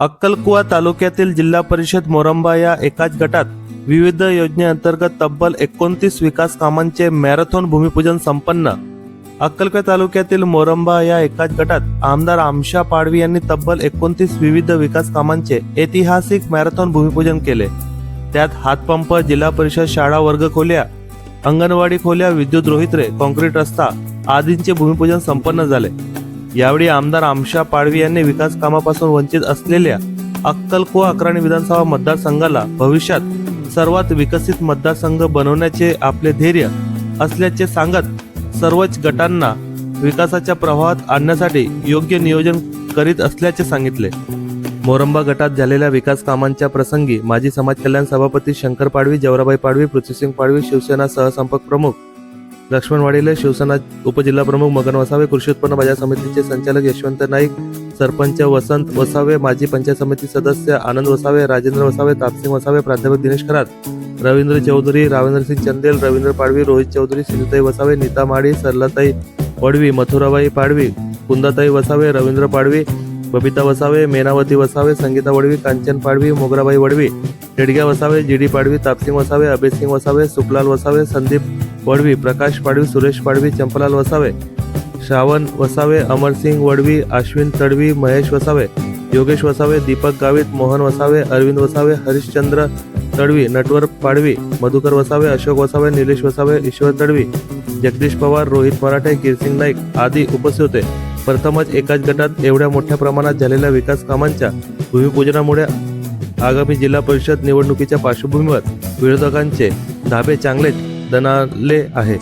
अक्कलकुवा तालुक्यातील जिल्हा परिषद मोरंबा या एकाच गटात विविध योजनेअंतर्गत तब्बल 29 विकास कामांचे मॅरेथॉन भूमिपूजन संपन्न। अक्कलकुवा तालुक्यातील मोरंबा या एकाच गटात आमदार आमशा पाडवी यांनी तब्बल 29 विविध विकास कामांचे ऐतिहासिक मॅरेथॉन भूमिपूजन केले। त्यात हातपंप, जिल्हा परिषद शाळा वर्गखोल्या, अंगणवाडी खोल्या, विद्युत रोहित्रे, काँक्रीट रस्ता आदींचे भूमिपूजन संपन्न झाले। यावेळी आमदार आमशा पाडवी यांनी विकास कामापासून वंचित असलेल्या अक्कलकुवा अक्राणी विधानसभा मतदारसंघाला भविष्यात सर्वात विकसित मतदारसंघ बनवण्याचे आपले ध्येय असल्याचे सांगत सर्वच गटांना विकासाच्या प्रवाहात आणण्यासाठी योग्य नियोजन करीत असल्याचे सांगितले। मोरंबा गटात झालेल्या विकास कामांच्या प्रसंगी माजी समाज कल्याण सभापती शंकर पाडवी, जवराबाई पाडवी, पृथ्वीसिंग पाडवी, शिवसेना सहसंपर्क प्रमुख लक्ष्मण वाडिले, शिवसेना उपजिल्हा प्रमुख मगन वसावे, कृषी उत्पन्न बाजार समितीचे संचालक यशवंत नाईक, सरपंच वसंत वसावे, माजी पंचायत समिती सदस्य आनंद वसावे, राजेंद्र वसावे, तापसिंग वसावे, प्राध्यापक दिनेश खरात, रवींद्र चौधरी, रावेंद्रसिंग चंदेल, रवींद्र पाडवी, रोहित चौधरी, सिंधुताई वसावे, नीता माळी, सरलाताई वडवी, मथुराबाई पाडवी, कुंदाताई वसावे, रवींद्र पाडवी, बबिता वसावे, मेनावती वसावे, संगीता वडवी, कांचन पाडवी, मोगराबाई वडवी, टेडग्या वसावे, जीडी पाडवी, तापसिंग वसावे, अभयसिंग वसावे, सुखलाल वसावे, संदीप वडवी, प्रकाश पाडवी, सुरेश पाडवी, चंपलाल वसावे, श्रावण वसावे, अमरसिंग वडवी, अश्विन तडवी, महेश वसावे, योगेश वसावे, दीपक गावित, मोहन वसावे, अरविंद वसावे, हरिश्चंद्र तडवी, नटवर पाडवी, मधुकर वसावे, अशोक वसावे, निलेश वसावे, ईश्वर तडवी, जगदीश पवार, रोहित मराठे, गिरसिंग नाईक आदी उपस्थित होते। प्रथमच एकाच गटात एवढ्या मोठ्या प्रमाणात झालेल्या विकास कामांच्या भूमिपूजनामुळे आगामी जिल्हा परिषद निवडणुकीच्या पार्श्वभूमीवर विरोधकांचे धाबे चांगलेच दणाणले आहे।